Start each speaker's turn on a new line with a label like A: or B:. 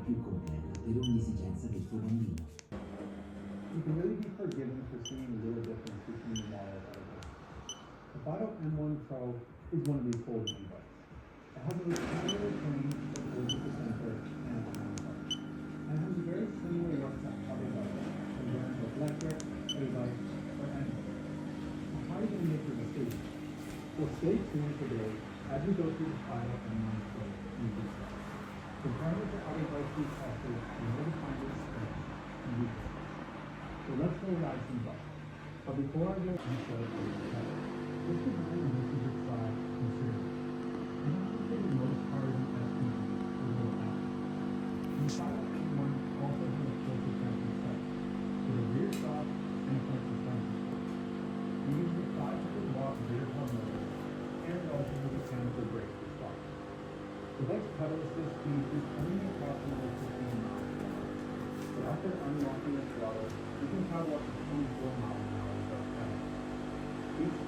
A: più completa per ogni esigenza del tuo bambino.
B: You can really be forgiven for seeing a little difference between the models out there. The Fido M1 Pro is one of these folding e-bikes. It has a rectangular frame that holds at the center and a handlebar. And it has a very similar look to other bikes, from brands like electric, A-Bike, or N-Bike. Now, how are you going to make your decision? Well, stay tuned today as we go through the Fido M1 Pro in detail. Compare it to other bikes we've tested and where to find its strengths and weaknesses. So let's go ride some bikes. But before I go into it, this design on this is side considered. And I think that most cars in SUV are little out. The Fido M1 also has a full suspension set, with a rear shock and a front suspension. It uses a 500-watt rear hub motor, and it also has a mechanical brake response. The bike's pedal assist speed is only approximately 15 miles per hour. But after unlocking the throttle, you can travel up to 24 miles an hour without pedal. Each